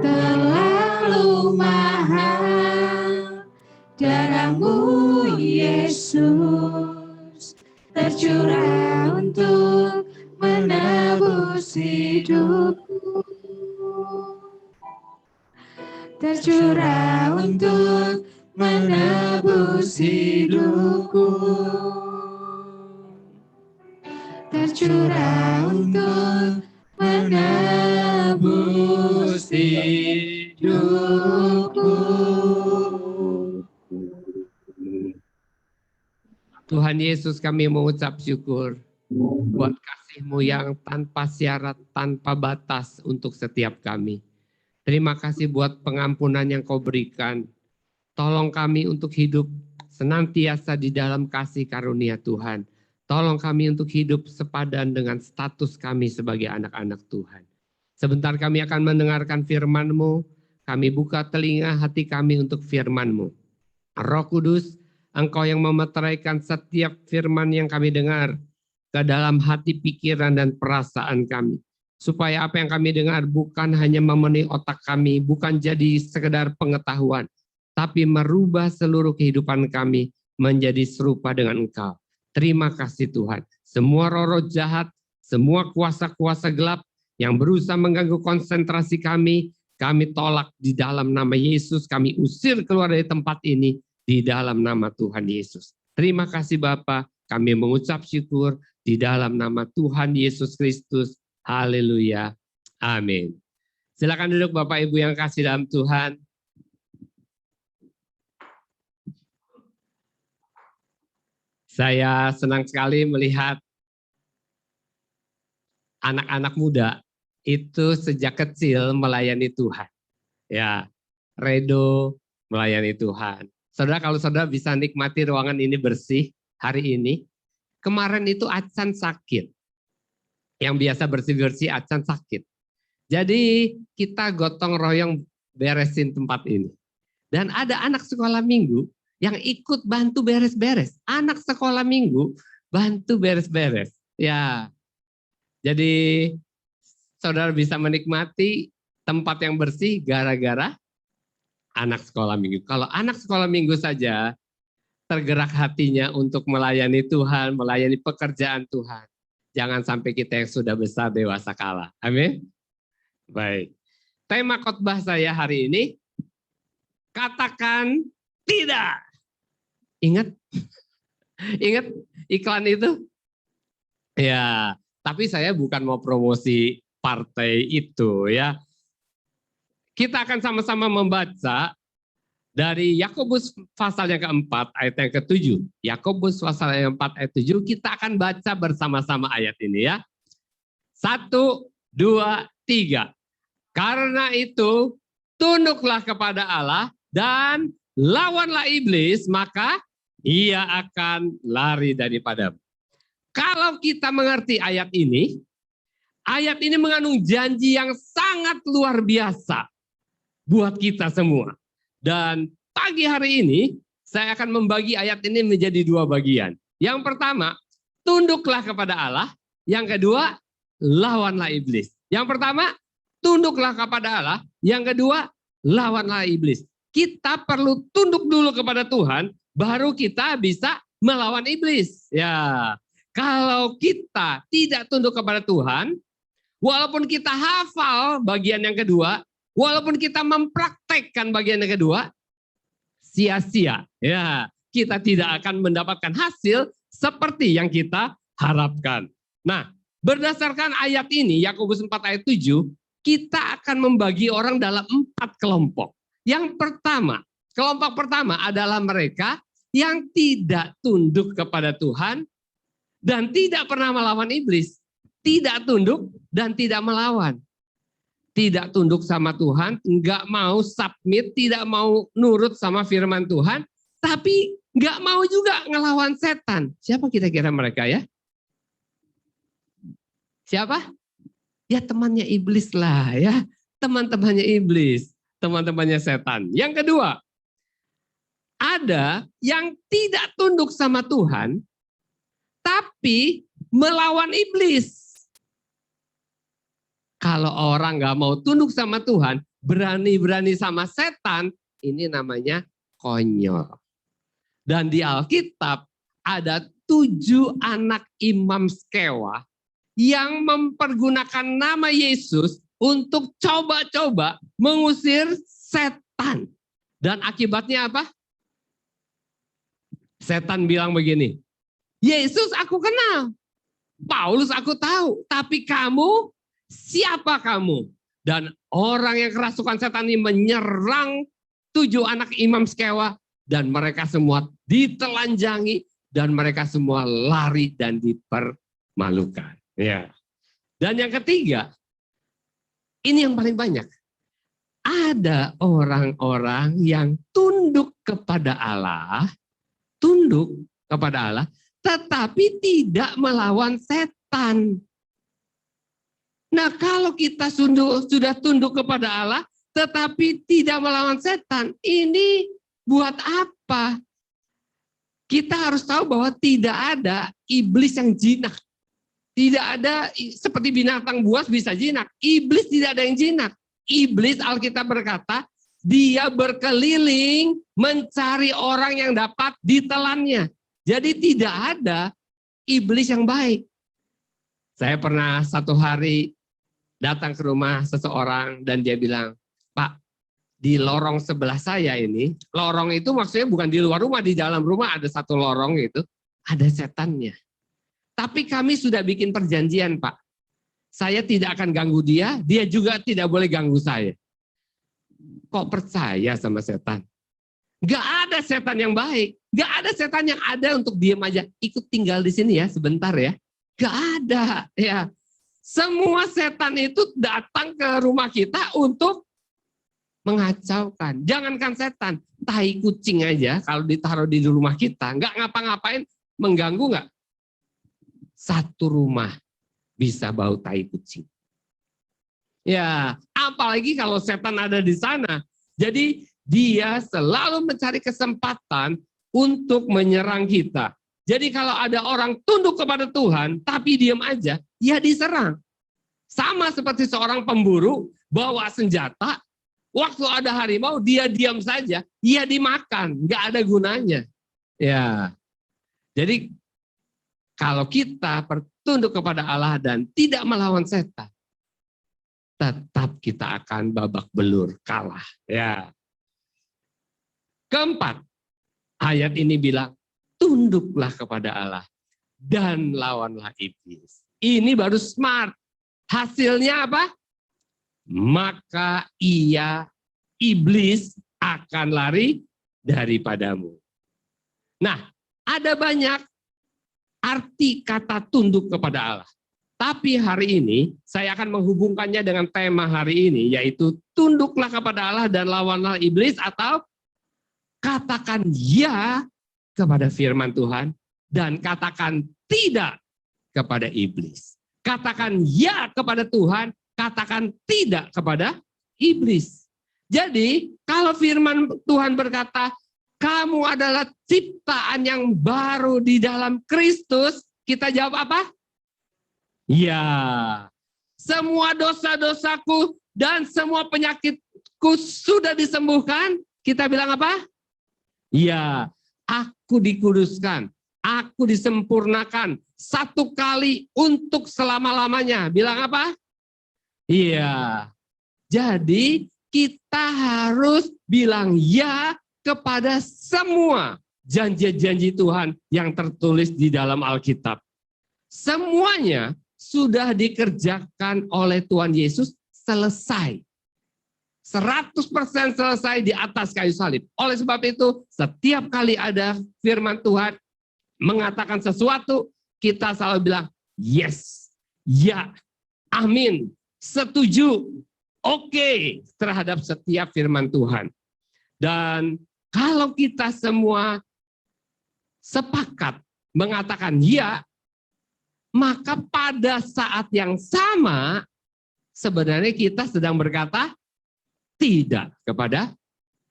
Terlalu mahal darahmu Yesus, tercurah untuk menebus hidupku, tercurah untuk menebus hidupku, tercurah untuk menebus hidupku. Tuhan Yesus, kami mengucap syukur buat kasih-Mu yang tanpa syarat, tanpa batas untuk setiap kami. Terima kasih buat pengampunan yang Kau berikan. Tolong kami untuk hidup senantiasa di dalam kasih karunia Tuhan. Tolong kami untuk hidup sepadan dengan status kami sebagai anak-anak Tuhan. Sebentar kami akan mendengarkan firman-Mu. Kami buka telinga hati kami untuk firman-Mu. Roh Kudus, Engkau yang memeteraikan setiap firman yang kami dengar ke dalam hati, pikiran, dan perasaan kami. Supaya apa yang kami dengar bukan hanya memenuhi otak kami, bukan jadi sekedar pengetahuan, tapi merubah seluruh kehidupan kami menjadi serupa dengan Engkau. Terima kasih Tuhan. Semua roh-roh jahat, semua kuasa-kuasa gelap yang berusaha mengganggu konsentrasi kami tolak di dalam nama Yesus. Kami usir keluar dari tempat ini di dalam nama Tuhan Yesus. Terima kasih Bapa, kami mengucap syukur di dalam nama Tuhan Yesus Kristus. Haleluya. Amin. Silakan duduk Bapak Ibu yang kasih dalam Tuhan. Saya senang sekali melihat anak-anak muda itu sejak kecil melayani Tuhan. Ya, Redo melayani Tuhan. Saudara, kalau saudara bisa nikmati ruangan ini bersih hari ini. Kemarin itu Acan sakit. Yang biasa bersih-bersih Acan sakit. Jadi kita gotong royong beresin tempat ini. Dan ada anak sekolah minggu yang ikut bantu beres-beres. Anak sekolah minggu bantu beres-beres. Ya, jadi saudara bisa menikmati tempat yang bersih gara-gara anak sekolah minggu. Kalau anak sekolah minggu saja tergerak hatinya untuk melayani Tuhan, melayani pekerjaan Tuhan. Jangan sampai kita yang sudah besar dewasa kalah. Amin. Baik. Tema khotbah saya hari ini, katakan tidak. Ingat? Ingat iklan itu? Ya, tapi saya bukan mau promosi partai itu ya. Kita akan sama-sama membaca dari Yakobus pasal yang keempat ayat yang ketujuh. Yakobus pasal yang keempat ayat 7, kita akan baca bersama-sama ayat ini ya. 1, 2, 3. Karena itu tunduklah kepada Allah dan lawanlah iblis, maka ia akan lari daripadamu. Kalau kita mengerti ayat ini mengandung janji yang sangat luar biasa buat kita semua. Dan pagi hari ini saya akan membagi ayat ini menjadi 2 bagian. Yang pertama, tunduklah kepada Allah. Yang kedua, lawanlah iblis. Yang pertama, tunduklah kepada Allah. Yang kedua, lawanlah iblis. Kita perlu tunduk dulu kepada Tuhan, baru kita bisa melawan iblis. Ya, kalau kita tidak tunduk kepada Tuhan, walaupun kita hafal bagian yang kedua, walaupun kita mempraktekkan bagian yang kedua, sia-sia. Ya, kita tidak akan mendapatkan hasil seperti yang kita harapkan. Nah, berdasarkan ayat ini, Yakobus 4 ayat 7, kita akan membagi orang dalam 4 kelompok. Yang pertama, kelompok pertama adalah mereka yang tidak tunduk kepada Tuhan dan tidak pernah melawan iblis. Tidak tunduk dan tidak melawan. Tidak tunduk sama Tuhan, nggak mau submit, tidak mau nurut sama firman Tuhan, tapi nggak mau juga ngelawan setan. Siapa kira-kira mereka ya? Siapa? Ya temannya iblis lah ya, teman-temannya iblis, teman-temannya setan. Yang kedua, ada yang tidak tunduk sama Tuhan, tapi melawan iblis. Kalau orang nggak mau tunduk sama Tuhan, berani-berani sama setan, ini namanya konyol. Dan di Alkitab ada 7 anak imam Skewa yang mempergunakan nama Yesus untuk coba-coba mengusir setan. Dan akibatnya apa? Setan bilang begini, Yesus aku kenal, Paulus aku tahu, tapi kamu, siapa kamu? Dan orang yang kerasukan setan ini menyerang 7 anak imam Skewa, dan mereka semua ditelanjangi, dan mereka semua lari dan dipermalukan. Ya. Dan yang ketiga, ini yang paling banyak. Ada orang-orang yang tunduk kepada Allah, tetapi tidak melawan setan. Nah, kalau kita sudah tunduk kepada Allah, tetapi tidak melawan setan, ini buat apa? Kita harus tahu bahwa tidak ada iblis yang jinak. Tidak ada seperti binatang buas bisa jinak. Iblis tidak ada yang jinak. Iblis, Alkitab berkata, dia berkeliling mencari orang yang dapat ditelannya. Jadi tidak ada iblis yang baik. Saya pernah satu hari datang ke rumah seseorang dan dia bilang, Pak, di lorong sebelah saya ini, lorong itu maksudnya bukan di luar rumah, di dalam rumah ada satu lorong itu, ada setannya. Tapi kami sudah bikin perjanjian, Pak. Saya tidak akan ganggu dia, dia juga tidak boleh ganggu saya. Kok percaya sama setan? Gak ada setan yang baik. Gak ada setan yang ada untuk diem aja. Ikut tinggal di sini ya, sebentar ya. Gak ada. Ya. Semua setan itu datang ke rumah kita untuk mengacaukan. Jangankan setan, tai kucing aja kalau ditaruh di rumah kita, nggak ngapa-ngapain, mengganggu nggak? Satu rumah bisa bau tai kucing. Ya, apalagi kalau setan ada di sana. Jadi dia selalu mencari kesempatan untuk menyerang kita. Jadi kalau ada orang tunduk kepada Tuhan, tapi diam aja, ya diserang. Sama seperti seorang pemburu bawa senjata, waktu ada harimau dia diam saja, ya dimakan, nggak ada gunanya. Ya, jadi kalau kita tunduk kepada Allah dan tidak melawan setan, tetap kita akan babak belur, kalah. Ya. Keempat, ayat ini bilang, tunduklah kepada Allah dan lawanlah iblis. Ini baru smart. Hasilnya apa? Maka iblis akan lari daripadamu. Nah, ada banyak arti kata tunduk kepada Allah. Tapi hari ini saya akan menghubungkannya dengan tema hari ini, yaitu tunduklah kepada Allah dan lawanlah iblis, atau katakan ya kepada firman Tuhan dan katakan tidak kepada iblis. Katakan ya kepada Tuhan, katakan tidak kepada iblis. Jadi kalau firman Tuhan berkata, kamu adalah ciptaan yang baru di dalam Kristus, kita jawab apa? Ya. Semua dosa-dosaku dan semua penyakitku sudah disembuhkan, kita bilang apa? Ya. Aku dikuduskan, aku disempurnakan satu kali untuk selama-lamanya. Bilang apa? Iya. Jadi kita harus bilang ya kepada semua janji-janji Tuhan yang tertulis di dalam Alkitab. Semuanya sudah dikerjakan oleh Tuhan Yesus, selesai. 100% selesai di atas kayu salib. Oleh sebab itu, setiap kali ada firman Tuhan mengatakan sesuatu, kita selalu bilang, yes, ya, amin, setuju, oke, terhadap setiap firman Tuhan. Dan kalau kita semua sepakat mengatakan ya, maka pada saat yang sama, sebenarnya kita sedang berkata, tidak kepada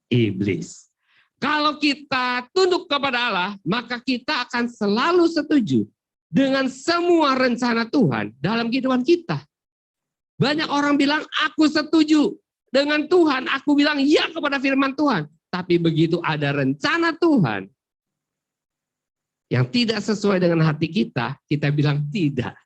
iblis. Kalau kita tunduk kepada Allah, maka kita akan selalu setuju dengan semua rencana Tuhan dalam kehidupan kita. Banyak orang bilang, aku setuju dengan Tuhan, aku bilang ya kepada firman Tuhan. Tapi begitu ada rencana Tuhan yang tidak sesuai dengan hati kita bilang tidak.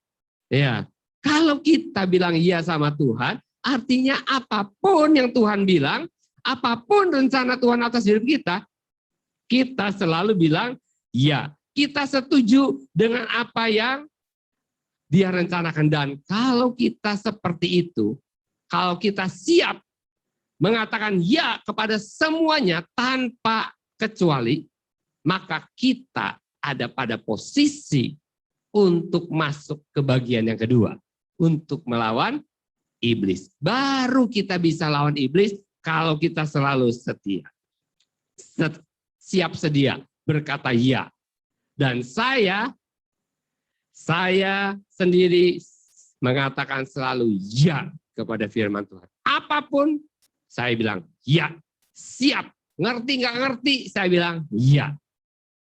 Ya, kalau kita bilang iya sama Tuhan, artinya apapun yang Tuhan bilang, apapun rencana Tuhan atas hidup kita selalu bilang ya. Kita setuju dengan apa yang Dia rencanakan. Dan kalau kita seperti itu, kalau kita siap mengatakan ya kepada semuanya tanpa kecuali, maka kita ada pada posisi untuk masuk ke bagian yang kedua, untuk melawan iblis. Baru kita bisa lawan iblis kalau kita selalu setia. Siap sedia berkata ya. Dan saya sendiri mengatakan selalu ya kepada firman Tuhan. Apapun saya bilang ya, siap. Ngerti nggak ngerti, saya bilang ya.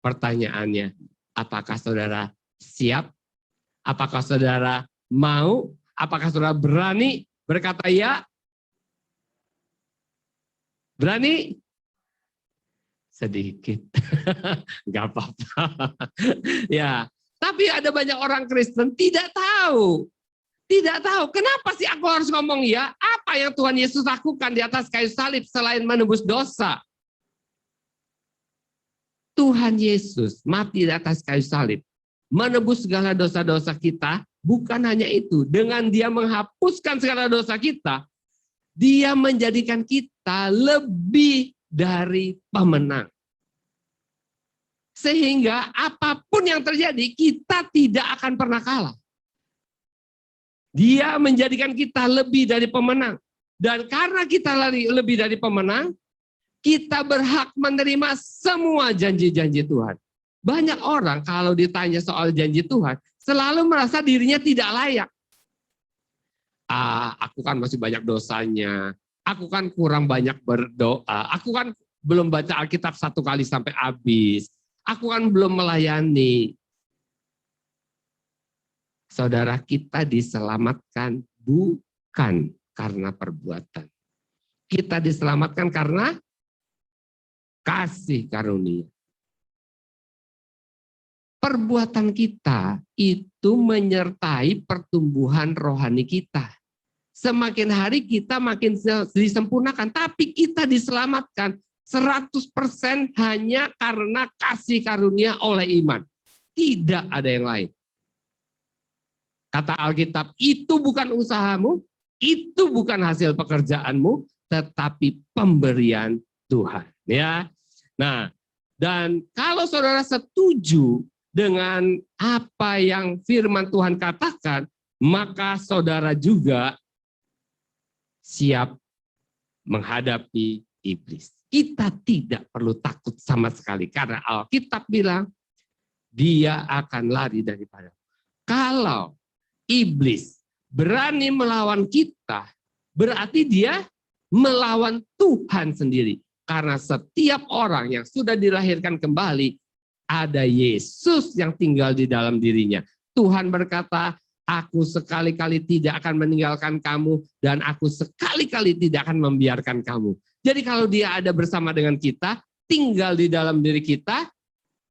Pertanyaannya, apakah saudara siap? Apakah saudara mau? Apakah saudara berani berkata ya? Berani? Sedikit. Nggak apa-apa. Ya, tapi ada banyak orang Kristen tidak tahu. Tidak tahu, kenapa sih aku harus ngomong ya? Apa yang Tuhan Yesus lakukan di atas kayu salib selain menebus dosa? Tuhan Yesus mati di atas kayu salib, menebus segala dosa-dosa kita. Bukan hanya itu, dengan Dia menghapuskan segala dosa kita, Dia menjadikan kita lebih dari pemenang. Sehingga apapun yang terjadi, kita tidak akan pernah kalah. Dia menjadikan kita lebih dari pemenang. Dan karena kita lebih dari pemenang, kita berhak menerima semua janji-janji Tuhan. Banyak orang kalau ditanya soal janji Tuhan, selalu merasa dirinya tidak layak. Aku kan masih banyak dosanya, aku kan kurang banyak berdoa, aku kan belum baca Alkitab 1 kali sampai habis, aku kan belum melayani. Saudara, kita diselamatkan bukan karena perbuatan. Kita diselamatkan karena kasih karunia. Perbuatan kita itu menyertai pertumbuhan rohani kita. Semakin hari kita makin disempurnakan, tapi kita diselamatkan 100% hanya karena kasih karunia oleh iman. Tidak ada yang lain. Kata Alkitab, itu bukan usahamu, itu bukan hasil pekerjaanmu, tetapi pemberian Tuhan. Ya. Nah, dan kalau saudara setuju dengan apa yang firman Tuhan katakan, maka saudara juga siap menghadapi iblis. Kita tidak perlu takut sama sekali karena Alkitab bilang dia akan lari daripada. Kalau iblis berani melawan kita, berarti dia melawan Tuhan sendiri. Karena setiap orang yang sudah dilahirkan kembali, ada Yesus yang tinggal di dalam dirinya. Tuhan berkata, aku sekali-kali tidak akan meninggalkan kamu, dan aku sekali-kali tidak akan membiarkan kamu. Jadi kalau dia ada bersama dengan kita, tinggal di dalam diri kita,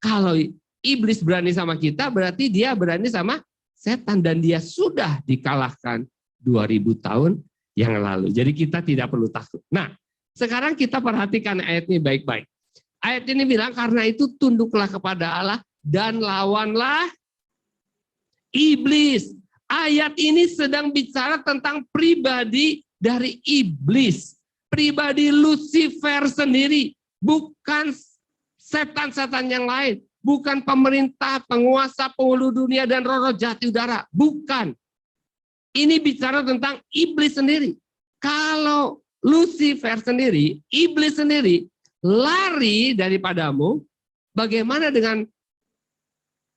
kalau iblis berani sama kita, berarti dia berani sama setan, dan dia sudah dikalahkan 2000 tahun yang lalu. Jadi kita tidak perlu takut. Nah, sekarang kita perhatikan ayat ini baik-baik. Ayat ini bilang, karena itu tunduklah kepada Allah dan lawanlah iblis. Ayat ini sedang bicara tentang pribadi dari iblis. Pribadi Lucifer sendiri. Bukan setan-setan yang lain. Bukan pemerintah, penguasa, penghulu dunia, dan roh-roh jahat di udara. Bukan. Ini bicara tentang iblis sendiri. Kalau Lucifer sendiri, iblis sendiri, lari daripadamu, bagaimana dengan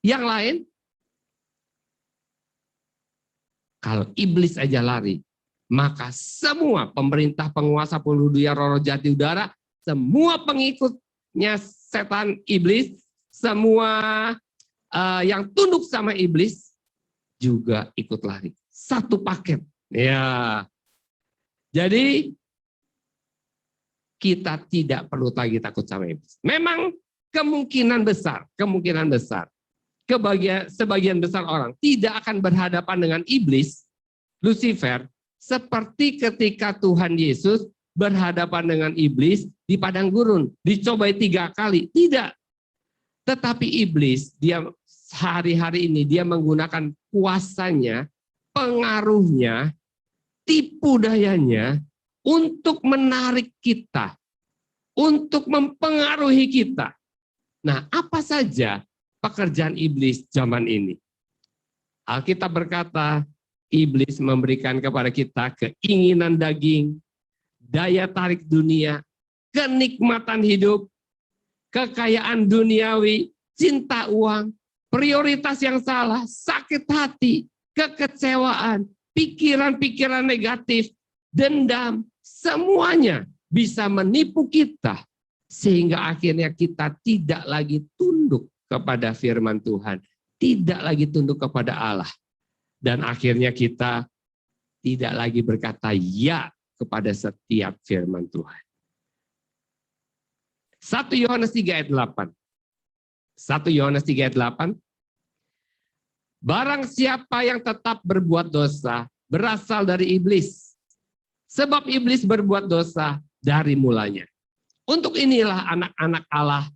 yang lain? Kalau iblis aja lari, maka semua pemerintah, penguasa, penghulu dunia, roh-roh jahat di udara, semua pengikutnya setan iblis, semua yang tunduk sama iblis, juga ikut lari. Satu paket. Ya. Jadi kita tidak perlu lagi takut sama iblis. Memang kemungkinan besar, sebagian besar orang tidak akan berhadapan dengan iblis, Lucifer, seperti ketika Tuhan Yesus berhadapan dengan iblis di padang gurun, dicobai 3 kali. Tidak. Tetapi iblis, dia hari-hari ini dia menggunakan kuasanya, pengaruhnya, tipu dayanya untuk menarik kita, untuk mempengaruhi kita. Nah, apa saja pekerjaan iblis zaman ini? Alkitab berkata, iblis memberikan kepada kita keinginan daging, daya tarik dunia, kenikmatan hidup, kekayaan duniawi, cinta uang, prioritas yang salah, sakit hati, kekecewaan, pikiran-pikiran negatif, dendam, semuanya bisa menipu kita sehingga akhirnya kita tidak lagi tunduk kepada firman Tuhan, tidak lagi tunduk kepada Allah, dan akhirnya kita tidak lagi berkata ya kepada setiap firman Tuhan. 1 Yohanes 3 ayat 8. 1 Yohanes 3 ayat 8. Barang siapa yang tetap berbuat dosa berasal dari iblis. Sebab iblis berbuat dosa dari mulanya. Untuk inilah anak-anak Allah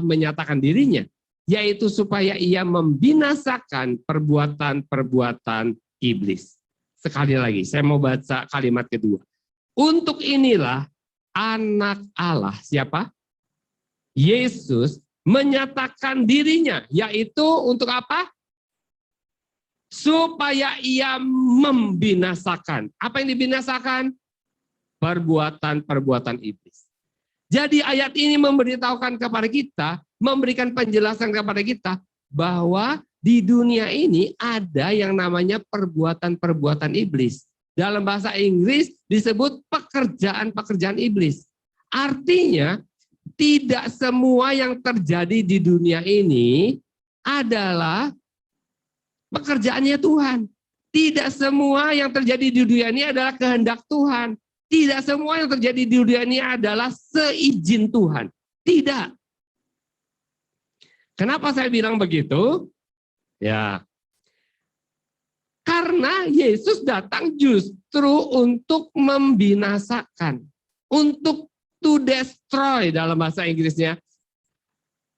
menyatakan dirinya, yaitu supaya ia membinasakan perbuatan-perbuatan iblis. Sekali lagi, saya mau baca kalimat kedua. Untuk inilah anak Allah, siapa? Yesus menyatakan dirinya, yaitu untuk apa? Supaya ia membinasakan. Apa yang dibinasakan? Perbuatan-perbuatan iblis. Jadi ayat ini memberitahukan kepada kita, memberikan penjelasan kepada kita, bahwa di dunia ini ada yang namanya perbuatan-perbuatan iblis. Dalam bahasa Inggris disebut pekerjaan-pekerjaan iblis. Artinya, tidak semua yang terjadi di dunia ini adalah pekerjaannya Tuhan. Tidak semua yang terjadi di dunia ini adalah kehendak Tuhan. Tidak semua yang terjadi di dunia ini adalah seizin Tuhan. Tidak. Kenapa saya bilang begitu? Ya, karena Yesus datang justru untuk membinasakan, untuk to destroy dalam bahasa Inggrisnya,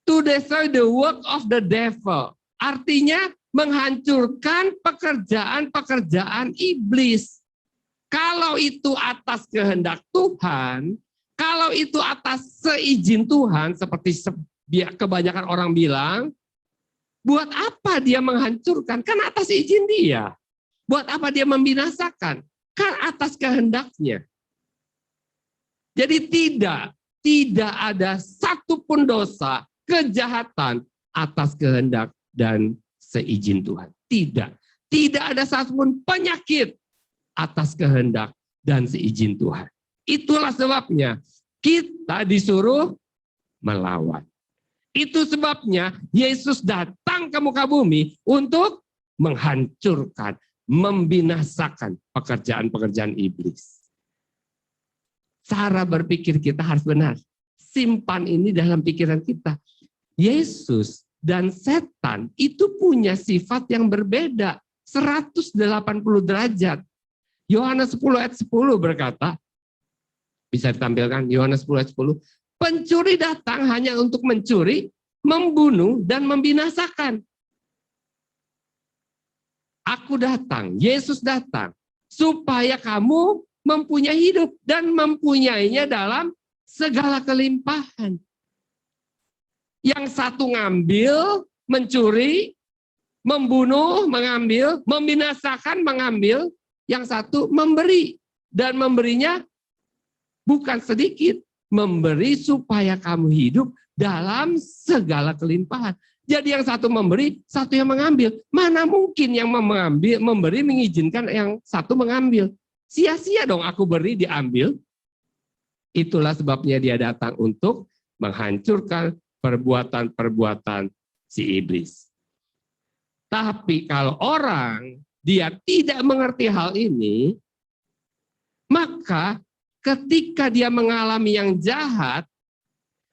to destroy the work of the devil. Artinya menghancurkan pekerjaan-pekerjaan iblis. Kalau itu atas kehendak Tuhan, kalau itu atas seizin Tuhan, seperti kebanyakan orang bilang, buat apa dia menghancurkan? Kan atas izin dia. Buat apa dia membinasakan? Kan atas kehendaknya. Jadi tidak ada satupun dosa, kejahatan atas kehendak dan seizin Tuhan. Tidak ada satupun penyakit atas kehendak dan seizin Tuhan. Itulah sebabnya kita disuruh melawan. Itu sebabnya Yesus datang ke muka bumi untuk menghancurkan, membinasakan pekerjaan-pekerjaan iblis. Cara berpikir kita harus benar. Simpan ini dalam pikiran kita. Yesus dan setan itu punya sifat yang berbeda, 180 derajat. Yohanes 10 ayat 10 berkata, bisa ditampilkan Yohanes 10 ayat 10, pencuri datang hanya untuk mencuri, membunuh, dan membinasakan. Aku datang, Yesus datang, supaya kamu mempunyai hidup dan mempunyainya dalam segala kelimpahan. Yang satu ngambil, mencuri, membunuh, mengambil, membinasakan, mengambil. Yang satu memberi, dan memberinya bukan sedikit, memberi supaya kamu hidup dalam segala kelimpahan. Jadi yang satu memberi, satu yang mengambil. Mana mungkin yang memberi mengizinkan yang satu mengambil? Sia-sia dong aku beri diambil. Itulah sebabnya dia datang untuk menghancurkan perbuatan-perbuatan si iblis. Tapi kalau orang dia tidak mengerti hal ini, maka ketika dia mengalami yang jahat,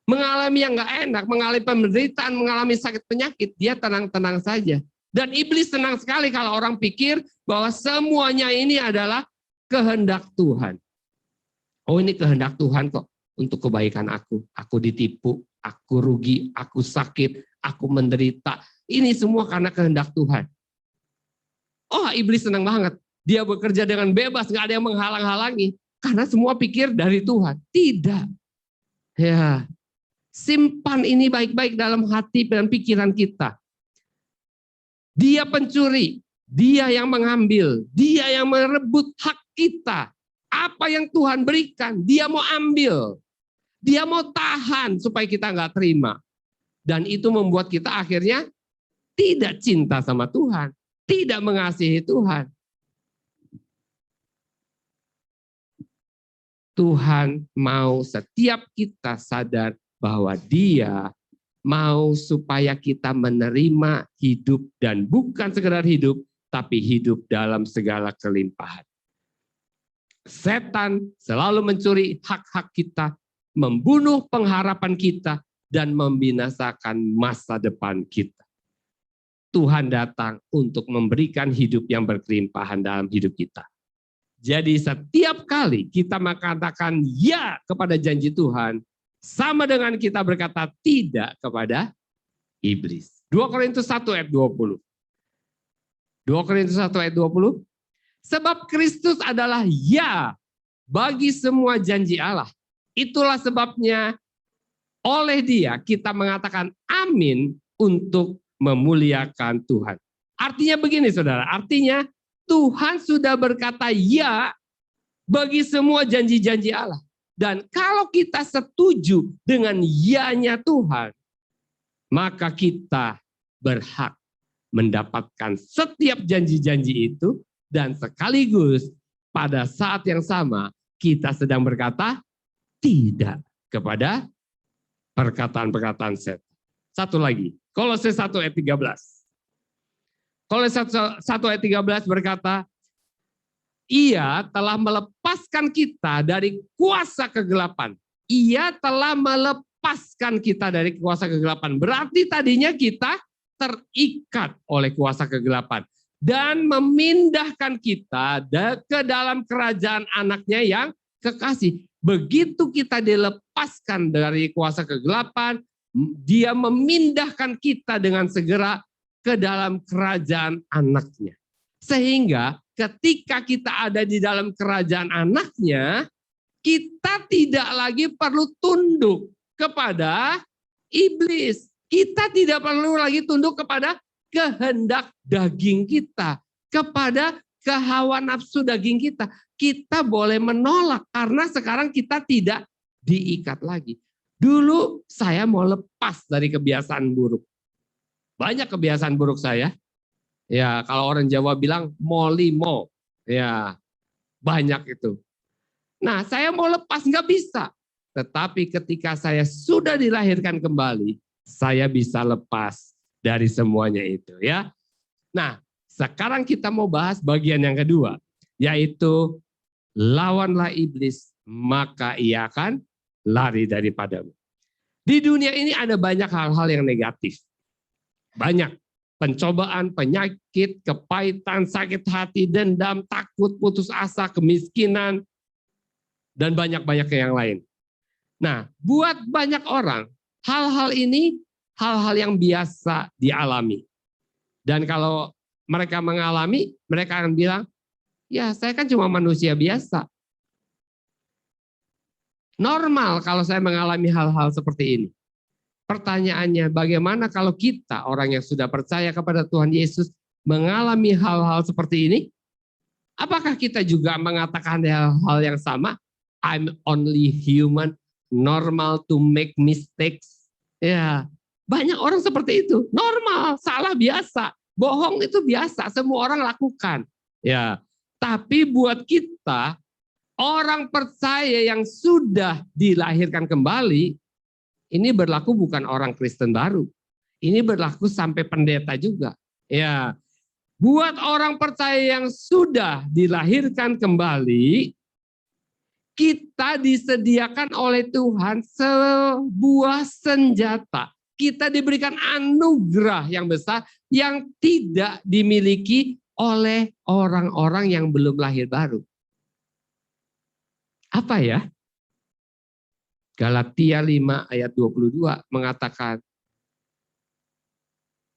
mengalami yang nggak enak, mengalami penderitaan, mengalami sakit penyakit, dia tenang-tenang saja. Dan iblis senang sekali kalau orang pikir bahwa semuanya ini adalah kehendak Tuhan. Oh, ini kehendak Tuhan kok untuk kebaikan aku. Aku ditipu, aku rugi, aku sakit, aku menderita. Ini semua karena kehendak Tuhan. Oh, iblis senang banget. Dia bekerja dengan bebas, nggak ada yang menghalang-halangi. Karena semua pikir dari Tuhan. Tidak. Ya, simpan ini baik-baik dalam hati dan pikiran kita. Dia pencuri, dia yang mengambil, dia yang merebut hak kita. Apa yang Tuhan berikan, dia mau ambil. Dia mau tahan supaya kita nggak terima. Dan itu membuat kita akhirnya tidak cinta sama Tuhan, tidak mengasihi Tuhan. Tuhan mau setiap kita sadar bahwa Dia mau supaya kita menerima hidup dan bukan sekedar hidup, tapi hidup dalam segala kelimpahan. Setan selalu mencuri hak-hak kita, membunuh pengharapan kita, dan membinasakan masa depan kita. Tuhan datang untuk memberikan hidup yang berkelimpahan dalam hidup kita. Jadi setiap kali kita mengatakan ya kepada janji Tuhan, sama dengan kita berkata tidak kepada iblis. 2 Korintus 1 ayat 20. 2 Korintus 1 ayat 20. Sebab Kristus adalah ya bagi semua janji Allah. Itulah sebabnya oleh Dia kita mengatakan amin untuk memuliakan Tuhan. Artinya begini saudara, artinya Tuhan sudah berkata ya bagi semua janji-janji Allah. Dan kalau kita setuju dengan ya-nya Tuhan, maka kita berhak mendapatkan setiap janji-janji itu, dan sekaligus pada saat yang sama kita sedang berkata tidak kepada perkataan-perkataan setan. Satu lagi, Kolose 1 ayat 13. Kolose 1 ayat 13 berkata, Ia telah melepaskan kita dari kuasa kegelapan. Ia telah melepaskan kita dari kuasa kegelapan. Berarti tadinya kita terikat oleh kuasa kegelapan. Dan memindahkan kita ke dalam kerajaan anaknya yang kekasih. Begitu kita dilepaskan dari kuasa kegelapan, Dia memindahkan kita dengan segera ke dalam kerajaan anaknya. Sehingga ketika kita ada di dalam kerajaan anaknya, kita tidak lagi perlu tunduk kepada iblis. Kita tidak perlu lagi tunduk kepada kehendak daging kita, kepada kehawa nafsu daging kita. Kita boleh menolak karena sekarang kita tidak diikat lagi. Dulu saya mau lepas dari kebiasaan buruk. Banyak kebiasaan buruk saya. Ya, kalau orang Jawa bilang molimo. Ya, banyak itu. Nah, saya mau lepas nggak bisa. Tetapi ketika saya sudah dilahirkan kembali, saya bisa lepas dari semuanya itu, ya. Nah, sekarang kita mau bahas bagian yang kedua, yaitu lawanlah iblis, maka ia akan lari daripadamu. Di dunia ini ada banyak hal-hal yang negatif. Banyak pencobaan, penyakit, kepahitan, sakit hati, dendam, takut, putus asa, kemiskinan, dan banyak-banyak yang lain. Nah, buat banyak orang, hal-hal ini hal-hal yang biasa dialami. Dan kalau mereka mengalami, mereka akan bilang, ya saya kan cuma manusia biasa. Normal kalau saya mengalami hal-hal seperti ini. Pertanyaannya, bagaimana kalau kita, orang yang sudah percaya kepada Tuhan Yesus, mengalami hal-hal seperti ini? Apakah kita juga mengatakan hal-hal yang sama? I'm only human, normal to make mistakes. Ya, banyak orang seperti itu. Normal, salah biasa. Bohong itu biasa, semua orang lakukan. Ya, tapi buat kita, orang percaya yang sudah dilahirkan kembali, ini berlaku bukan orang Kristen baru. Ini berlaku sampai pendeta juga. Ya, Buat orang percaya yang sudah dilahirkan kembali, kita disediakan oleh Tuhan sebuah senjata. Kita diberikan anugerah yang besar yang tidak dimiliki oleh orang-orang yang belum lahir baru. Apa ya? Galatia 5 ayat 22 mengatakan,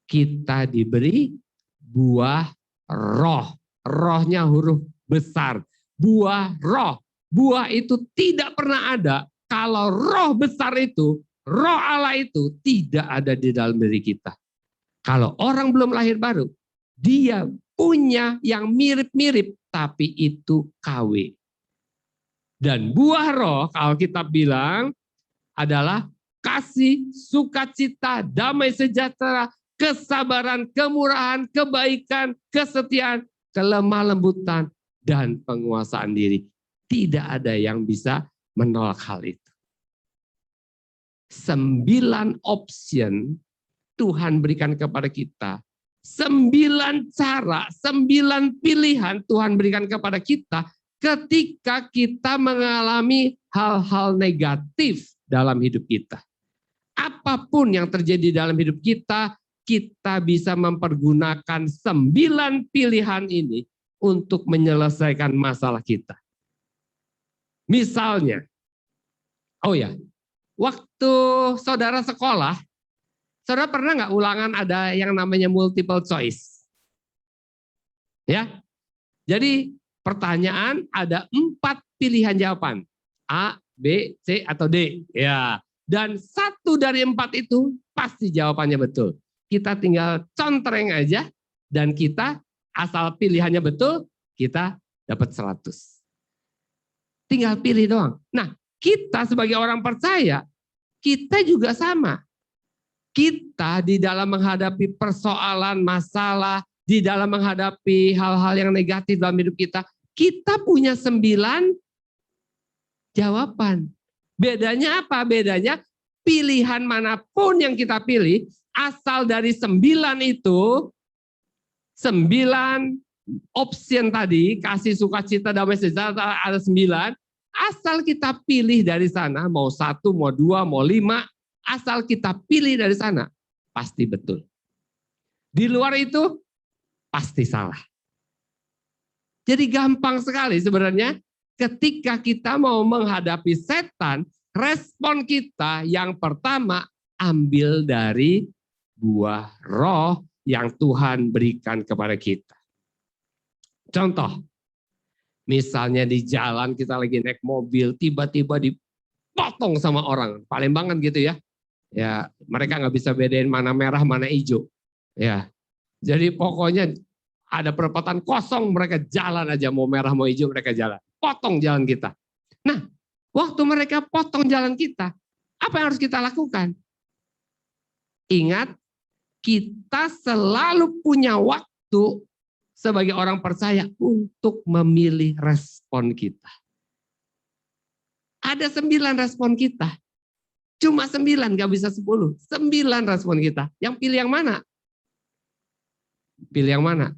kita diberi buah roh. Rohnya huruf besar. Buah roh. Buah itu tidak pernah ada kalau roh besar itu, roh Allah itu tidak ada di dalam diri kita. Kalau orang belum lahir baru, dia punya yang mirip-mirip, tapi itu KW. Dan buah roh, kalau kita bilang, adalah kasih, sukacita, damai sejahtera, kesabaran, kemurahan, kebaikan, kesetiaan, kelemah lembutan, dan penguasaan diri. Tidak ada yang bisa menolak hal itu. 9 option Tuhan berikan kepada kita. 9 cara, 9 pilihan Tuhan berikan kepada kita ketika kita mengalami hal-hal negatif dalam hidup kita. Apapun yang terjadi dalam hidup kita, kita bisa mempergunakan 9 pilihan ini untuk menyelesaikan masalah kita. Misalnya, waktu saudara sekolah, saudara pernah nggak ulangan ada yang namanya multiple choice? Ya, jadi pertanyaan ada 4 pilihan jawaban, A, B, C, atau D. Ya, dan 1 dari 4 itu pasti jawabannya betul. Kita tinggal contreng aja dan kita asal pilihannya betul, kita dapat 100. Tinggal pilih doang. Nah, kita sebagai orang percaya, kita juga sama. Kita di dalam menghadapi persoalan, masalah, di dalam menghadapi hal-hal yang negatif dalam hidup kita punya 9 jawaban. Bedanya apa? Bedanya pilihan manapun yang kita pilih, asal dari 9 itu, 9 option tadi, kasih, sukacita, damai sejahtera, ada 9, asal kita pilih dari sana, mau 1, mau 2, mau 5, asal kita pilih dari sana, pasti betul. Di luar itu, pasti salah. Jadi gampang sekali sebenarnya ketika kita mau menghadapi setan, respon kita yang pertama ambil dari buah roh yang Tuhan berikan kepada kita. Contoh, misalnya di jalan kita lagi naik mobil, tiba-tiba dipotong sama orang, Palembang kan gitu ya. Ya, mereka nggak bisa bedain mana merah, mana hijau. Ya, jadi pokoknya ada perempatan kosong, mereka jalan aja, mau merah, mau hijau, mereka jalan. Potong jalan kita. Nah, waktu mereka potong jalan kita, apa yang harus kita lakukan? Ingat, kita selalu punya waktu sebagai orang percaya untuk memilih respon kita. Ada 9 respon kita. Cuma 9, gak bisa 10. 9 respon kita. Yang pilih yang mana? Pilih yang mana?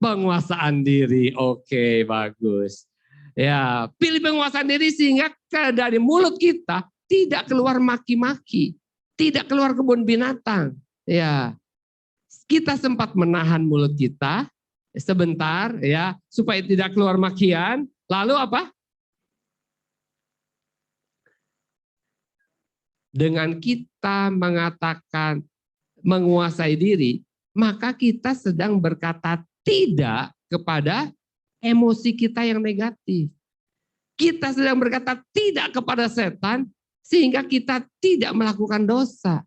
Penguasaan diri. Oke, bagus. Ya, pilih penguasaan diri sehingga dari mulut kita tidak keluar maki-maki, tidak keluar kebun binatang. Ya, kita sempat menahan mulut kita sebentar ya supaya tidak keluar makian. Lalu apa? Dengan kita mengatakan menguasai diri, maka kita sedang berkata tidak kepada emosi kita yang negatif. Kita sedang berkata tidak kepada setan, sehingga kita tidak melakukan dosa.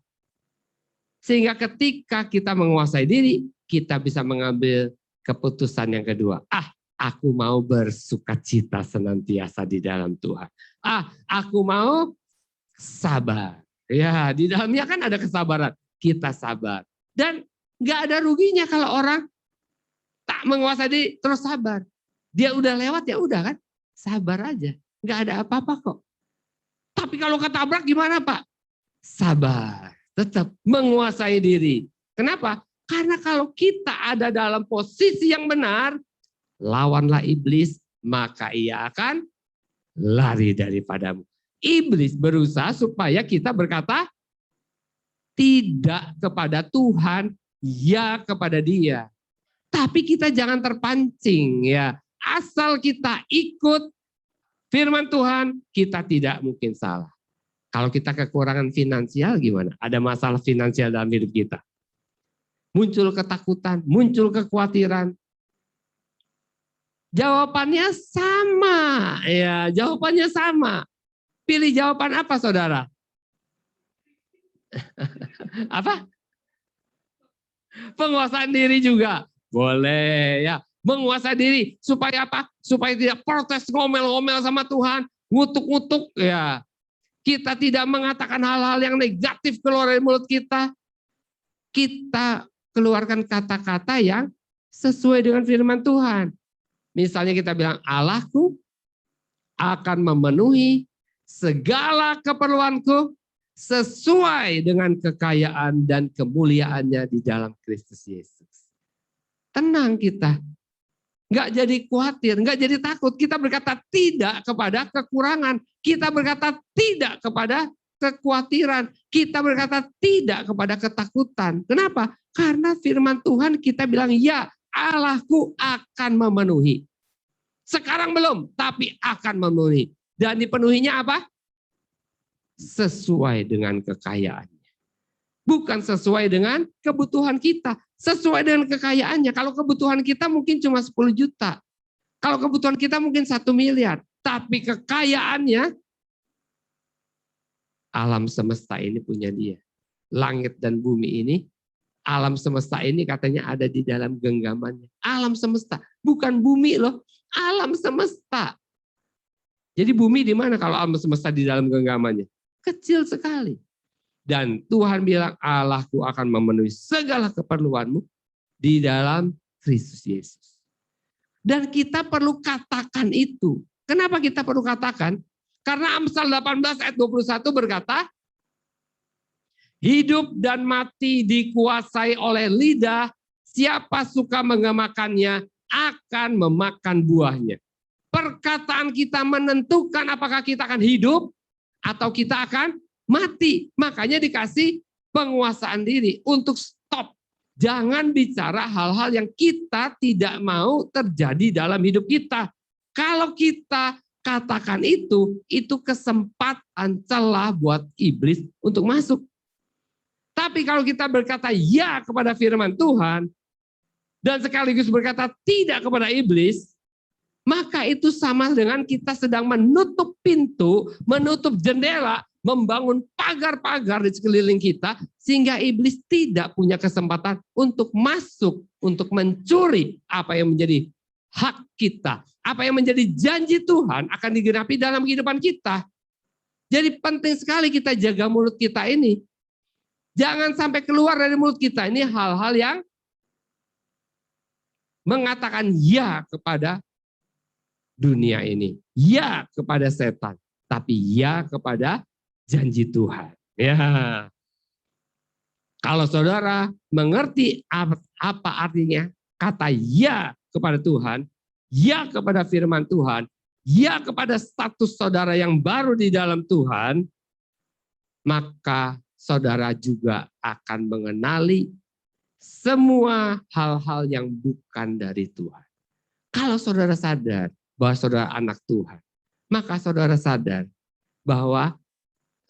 Sehingga ketika kita menguasai diri, kita bisa mengambil keputusan yang kedua. Aku mau bersukacita senantiasa di dalam Tuhan. Aku mau sabar. Ya, di dalamnya kan ada kesabaran. Kita sabar. Dan gak ada ruginya kalau orang tak menguasai diri terus sabar. Dia udah lewat ya udah kan. Sabar aja. Gak ada apa-apa kok. Tapi kalau ketabrak gimana Pak? Sabar. Tetap menguasai diri. Kenapa? Karena kalau kita ada dalam posisi yang benar, lawanlah iblis, maka ia akan lari daripadamu. Iblis berusaha supaya kita berkata tidak kepada Tuhan, ya kepada Dia. Tapi kita jangan terpancing ya. Asal kita ikut firman Tuhan, kita tidak mungkin salah. Kalau kita kekurangan finansial gimana? Ada masalah finansial dalam hidup kita. Muncul ketakutan, muncul kekhawatiran. Jawabannya sama, ya, jawabannya sama. Pilih jawaban apa, saudara? Apa? Penguasaan diri juga. Boleh ya. Menguasai diri supaya apa? Supaya tidak protes ngomel-ngomel sama Tuhan, ngutuk-ngutuk ya. Kita tidak mengatakan hal-hal yang negatif keluar dari mulut kita. Kita keluarkan kata-kata yang sesuai dengan firman Tuhan. Misalnya kita bilang, Allahku akan memenuhi segala keperluanku sesuai dengan kekayaan dan kemuliaannya di dalam Kristus Yesus. Tenang kita. Nggak jadi khawatir, nggak jadi takut. Kita berkata tidak kepada kekurangan. Kita berkata tidak kepada kekhawatiran. Kita berkata tidak kepada ketakutan. Kenapa? Karena firman Tuhan kita bilang, ya Allahku akan memenuhi. Sekarang belum, tapi akan memenuhi. Dan dipenuhinya apa? Sesuai dengan kekayaannya. Bukan sesuai dengan kebutuhan kita. Sesuai dengan kekayaannya. Kalau kebutuhan kita mungkin cuma 10 juta. Kalau kebutuhan kita mungkin 1 miliar. Tapi kekayaannya, alam semesta ini punya Dia. Langit dan bumi ini, alam semesta ini katanya ada di dalam genggamannya. Alam semesta, bukan bumi loh. Alam semesta. Jadi bumi di mana kalau alam semesta di dalam genggamannya? Kecil sekali. Dan Tuhan bilang, Allahku akan memenuhi segala keperluanmu di dalam Kristus Yesus. Dan kita perlu katakan itu. Kenapa kita perlu katakan? Karena Amsal 18 ayat 21 berkata, hidup dan mati dikuasai oleh lidah, siapa suka mengemakannya akan memakan buahnya. Perkataan kita menentukan apakah kita akan hidup atau kita akan mati. Makanya dikasih penguasaan diri untuk stop. Jangan bicara hal-hal yang kita tidak mau terjadi dalam hidup kita. Kalau kita katakan itu kesempatan celah buat iblis untuk masuk. Tapi kalau kita berkata ya kepada firman Tuhan, dan sekaligus berkata tidak kepada iblis, maka itu sama dengan kita sedang menutup pintu, menutup jendela, membangun pagar-pagar di sekeliling kita, sehingga iblis tidak punya kesempatan untuk masuk, untuk mencuri apa yang menjadi hak kita. Apa yang menjadi janji Tuhan akan digenapi dalam kehidupan kita. Jadi penting sekali kita jaga mulut kita ini. Jangan sampai keluar dari mulut kita ini hal-hal yang mengatakan ya kepada dunia ini. Ya kepada setan. Tapi ya kepada janji Tuhan. Ya. Kalau saudara mengerti apa artinya kata ya kepada Tuhan, ya kepada firman Tuhan, ya kepada status saudara yang baru di dalam Tuhan, maka saudara juga akan mengenali semua hal-hal yang bukan dari Tuhan. Kalau saudara sadar bahwa saudara anak Tuhan, maka saudara sadar bahwa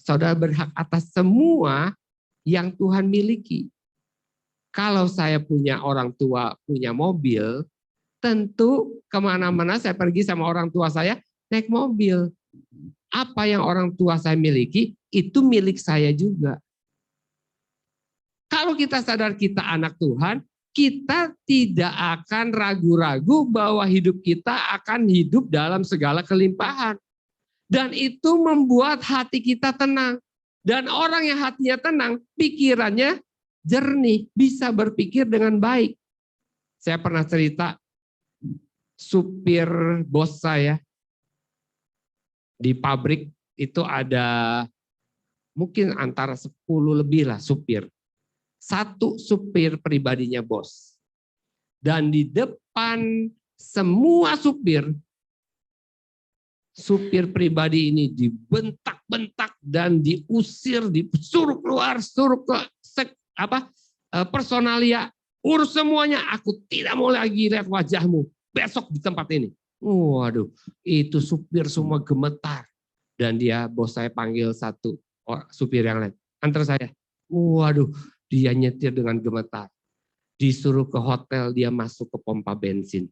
saudara berhak atas semua yang Tuhan miliki. Kalau saya punya orang tua, punya mobil, tentu kemana-mana saya pergi sama orang tua saya naik mobil. Apa yang orang tua saya miliki, itu milik saya juga. Kalau kita sadar kita anak Tuhan, kita tidak akan ragu-ragu bahwa hidup kita akan hidup dalam segala kelimpahan. Dan itu membuat hati kita tenang. Dan orang yang hatinya tenang, pikirannya jernih, bisa berpikir dengan baik. Saya pernah cerita, supir bos saya di pabrik itu ada mungkin antara 10 lebih lah supir. satu supir pribadinya bos. Dan di depan semua supir pribadi ini dibentak-bentak dan diusir, disuruh keluar, suruh ke personalia, urus semuanya, aku tidak mau lagi lihat wajahmu besok di tempat ini. Waduh, itu supir semua gemetar. Dan bos saya panggil satu supir yang lain, antar saya. Waduh, dia nyetir dengan gemetar. Disuruh ke hotel, dia masuk ke pompa bensin.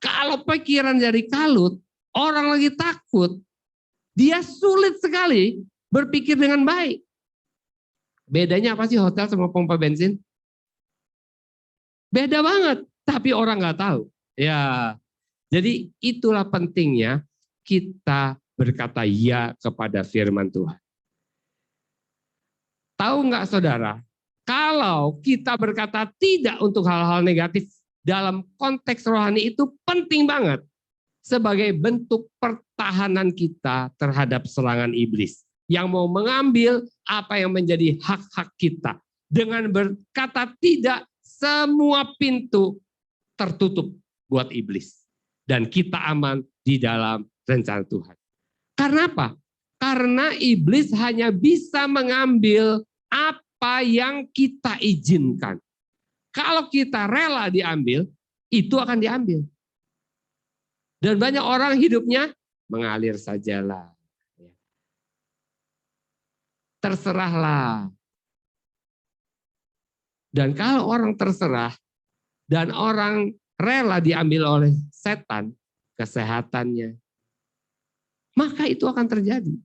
Kalau pikiran dari kalut, orang lagi takut, dia sulit sekali berpikir dengan baik. Bedanya apa sih hotel sama pompa bensin? Beda banget, tapi orang nggak tahu. Ya, jadi itulah pentingnya kita berkata ya kepada firman Tuhan. Tahu nggak saudara, kalau kita berkata tidak untuk hal-hal negatif dalam konteks rohani itu penting banget sebagai bentuk pertahanan kita terhadap serangan iblis yang mau mengambil apa yang menjadi hak-hak kita. Dengan berkata tidak, semua pintu tertutup buat iblis. Dan kita aman di dalam rencana Tuhan. Karena apa? Karena iblis hanya bisa mengambil apa yang kita izinkan. Kalau kita rela diambil, itu akan diambil. Dan banyak orang hidupnya mengalir sajalah. Terserahlah. Dan kalau orang terserah, dan orang rela diambil oleh setan, kesehatannya, maka itu akan terjadi.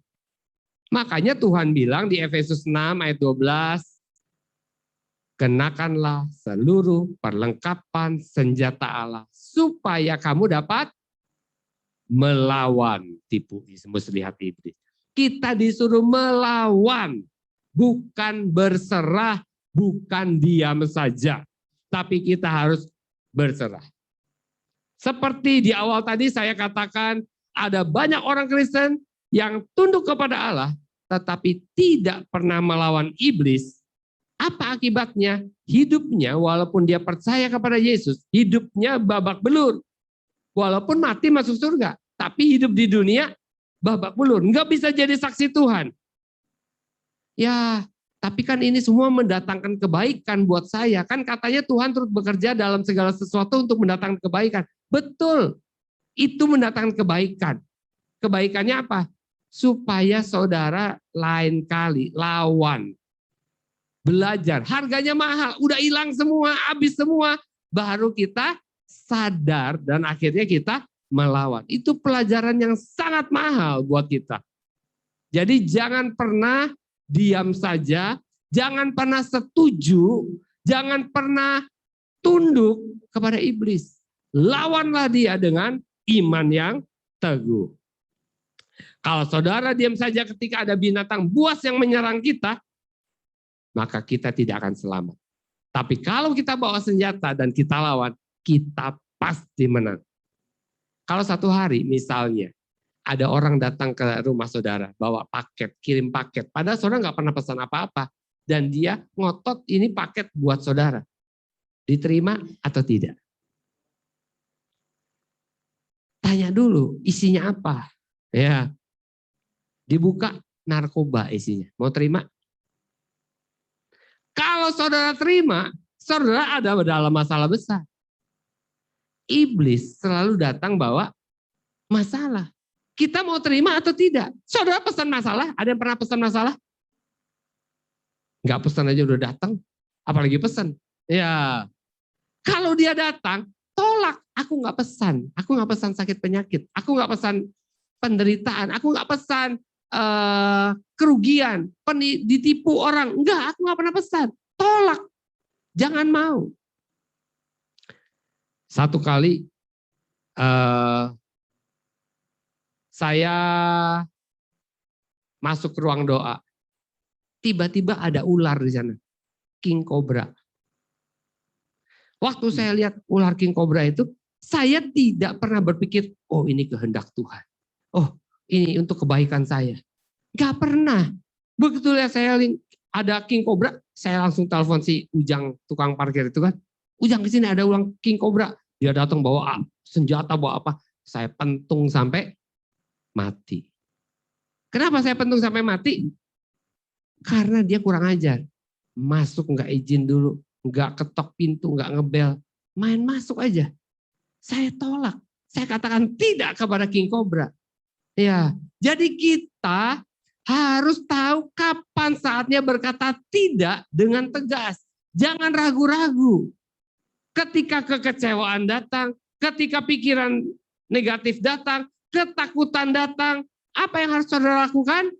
Makanya Tuhan bilang di Efesus 6 ayat 12, kenakanlah seluruh perlengkapan senjata Allah supaya kamu dapat melawan tipu muslihat iblis. Kita disuruh melawan, bukan berserah, bukan diam saja, tapi kita harus berserah. Seperti di awal tadi saya katakan, ada banyak orang Kristen yang tunduk kepada Allah, tetapi tidak pernah melawan iblis. Apa akibatnya? Hidupnya walaupun dia percaya kepada Yesus, hidupnya babak belur. Walaupun mati masuk surga, tapi hidup di dunia babak belur. Enggak bisa jadi saksi Tuhan. Ya, tapi kan ini semua mendatangkan kebaikan buat saya. Kan katanya Tuhan terus bekerja dalam segala sesuatu untuk mendatangkan kebaikan. Betul, itu mendatangkan kebaikan. Kebaikannya apa? Supaya saudara lain kali lawan. Belajar, harganya mahal, udah hilang semua, habis semua. Baru kita sadar dan akhirnya kita melawan. Itu pelajaran yang sangat mahal buat kita. Jadi jangan pernah diam saja, jangan pernah setuju, jangan pernah tunduk kepada iblis. Lawanlah dia dengan iman yang teguh. Kalau saudara diam saja ketika ada binatang buas yang menyerang kita, maka kita tidak akan selamat. Tapi kalau kita bawa senjata dan kita lawan, kita pasti menang. Kalau satu hari misalnya ada orang datang ke rumah saudara, bawa paket, kirim paket, padahal saudara nggak pernah pesan apa-apa, dan dia ngotot ini paket buat saudara, diterima atau tidak? Tanya dulu isinya apa, ya. Dibuka narkoba isinya, mau terima? Kalau saudara terima, saudara ada dalam masalah besar. Iblis selalu datang bawa masalah. Kita mau terima atau tidak? Saudara pesan masalah, ada yang pernah pesan masalah? Enggak pesan aja udah datang, apalagi pesan. Ya, kalau dia datang, tolak. Aku nggak pesan sakit penyakit, aku nggak pesan penderitaan, aku nggak pesan kerugian, ditipu orang. Enggak, aku nggak pernah pesan. Tolak, jangan mau. Satu kali saya masuk ke ruang doa, tiba-tiba ada ular di sana, king cobra. Waktu saya lihat ular king cobra itu, saya tidak pernah berpikir, oh ini kehendak Tuhan. Oh ini untuk kebaikan saya. Gak pernah. Begitu lihat saya ada king cobra, Saya langsung telepon si Ujang tukang parkir itu kan. Ujang ke sini ada ulang King Cobra. Dia datang bawa senjata, bawa apa. Saya pentung sampai mati. Kenapa saya pentung sampai mati? Karena dia kurang ajar. Masuk nggak izin dulu. Nggak ketok pintu, nggak ngebel. Main masuk aja. Saya tolak. Saya katakan tidak kepada King Cobra. Ya, jadi kita harus tahu kapan saatnya berkata tidak dengan tegas. Jangan ragu-ragu. Ketika kekecewaan datang, ketika pikiran negatif datang, ketakutan datang, apa yang harus saudara lakukan?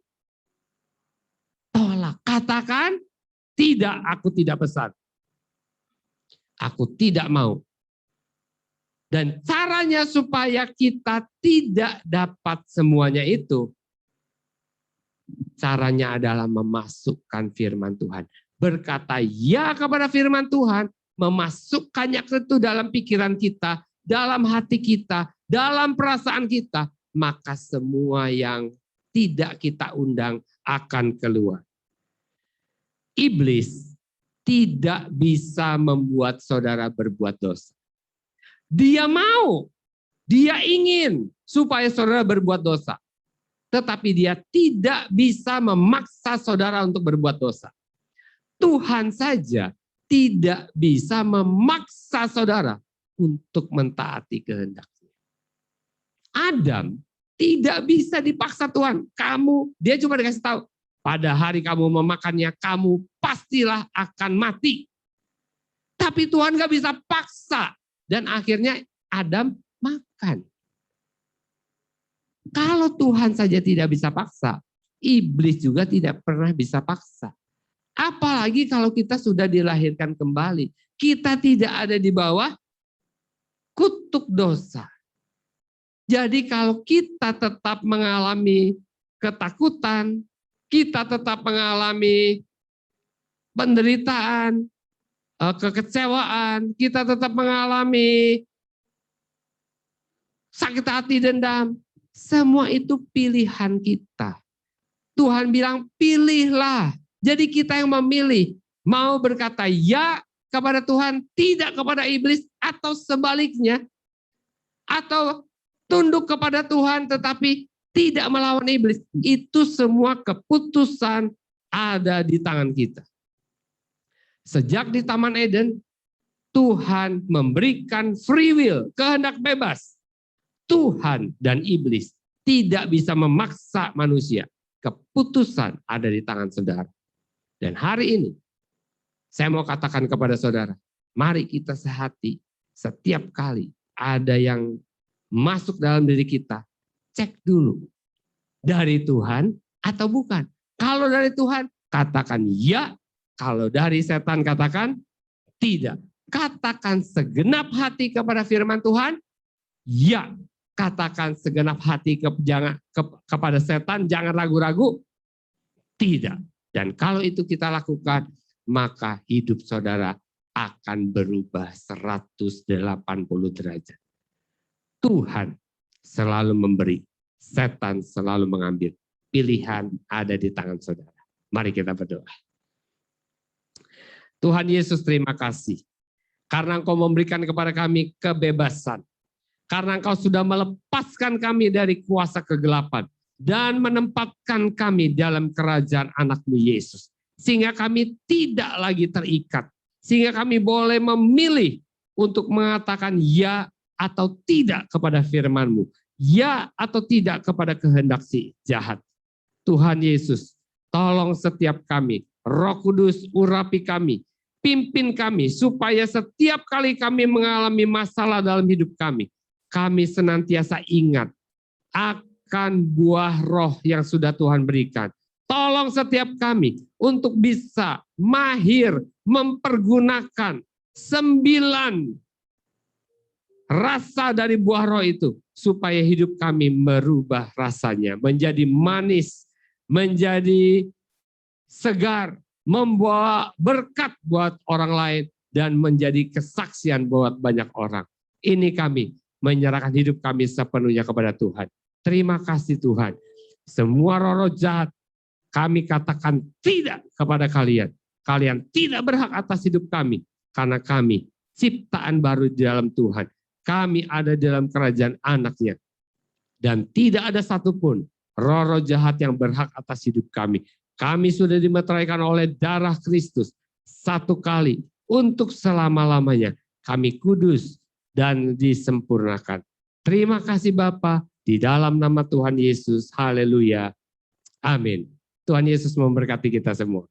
Tolak. Katakan, tidak, aku tidak pesan. Aku tidak mau. Dan caranya supaya kita tidak dapat semuanya itu, caranya adalah memasukkan firman Tuhan. Berkata ya kepada firman Tuhan, memasukkannya itu dalam pikiran kita, dalam hati kita, dalam perasaan kita, maka semua yang tidak kita undang akan keluar. Iblis tidak bisa membuat saudara berbuat dosa. Dia mau, dia ingin supaya saudara berbuat dosa. Tetapi dia tidak bisa memaksa saudara untuk berbuat dosa. Tuhan saja tidak bisa memaksa saudara untuk mentaati kehendaknya. Adam tidak bisa dipaksa Tuhan. Dia cuma dikasih tahu, pada hari kamu memakannya, kamu pastilah akan mati. Tapi Tuhan gak bisa paksa. Dan akhirnya Adam makan. Kalau Tuhan saja tidak bisa paksa, iblis juga tidak pernah bisa paksa. Apalagi kalau kita sudah dilahirkan kembali. Kita tidak ada di bawah kutuk dosa. Jadi kalau kita tetap mengalami ketakutan, kita tetap mengalami penderitaan, kekecewaan, kita tetap mengalami sakit hati, dendam. Semua itu pilihan kita. Tuhan bilang pilihlah. Jadi kita yang memilih. Mau berkata ya kepada Tuhan, tidak kepada iblis, atau sebaliknya. Atau tunduk kepada Tuhan tetapi tidak melawan iblis. Itu semua keputusan ada di tangan kita. Sejak di Taman Eden, Tuhan memberikan free will, kehendak bebas. Tuhan dan iblis tidak bisa memaksa manusia. Keputusan ada di tangan saudara. Dan hari ini, saya mau katakan kepada saudara, mari kita sehati. Setiap kali ada yang masuk dalam diri kita, cek dulu. Dari Tuhan atau bukan. Kalau dari Tuhan, katakan ya. Kalau dari setan katakan tidak. Katakan segenap hati kepada firman Tuhan, ya. Katakan segenap hati kepada setan, jangan ragu-ragu, tidak. Dan kalau itu kita lakukan, maka hidup saudara akan berubah 180 derajat. Tuhan selalu memberi, setan selalu mengambil. Pilihan ada di tangan saudara. Mari kita berdoa. Tuhan Yesus, terima kasih. Karena Engkau memberikan kepada kami kebebasan. Karena Engkau sudah melepaskan kami dari kuasa kegelapan. Dan menempatkan kami dalam kerajaan anak-Mu Yesus. Sehingga kami tidak lagi terikat. Sehingga kami boleh memilih untuk mengatakan ya atau tidak kepada firman-Mu. Ya atau tidak kepada kehendak si jahat. Tuhan Yesus, tolong setiap kami. Roh Kudus, urapi kami. Pimpin kami supaya setiap kali kami mengalami masalah dalam hidup kami senantiasa ingat akan buah roh yang sudah Tuhan berikan. Tolong setiap kami untuk bisa mahir mempergunakan 9 rasa dari buah roh itu supaya hidup kami merubah rasanya menjadi manis, menjadi segar, membawa berkat buat orang lain, dan menjadi kesaksian buat banyak orang. Ini kami menyerahkan hidup kami sepenuhnya kepada Tuhan. Terima kasih Tuhan. Semua roh-roh jahat kami katakan tidak kepada kalian. Kalian tidak berhak atas hidup kami, karena kami ciptaan baru di dalam Tuhan. Kami ada di dalam kerajaan anaknya. Dan tidak ada satupun roh-roh jahat yang berhak atas hidup kami. Kami sudah dimeteraikan oleh darah Kristus satu kali untuk selama-lamanya. Kami kudus dan disempurnakan. Terima kasih Bapa, di dalam nama Tuhan Yesus. Haleluya. Amin. Tuhan Yesus memberkati kita semua.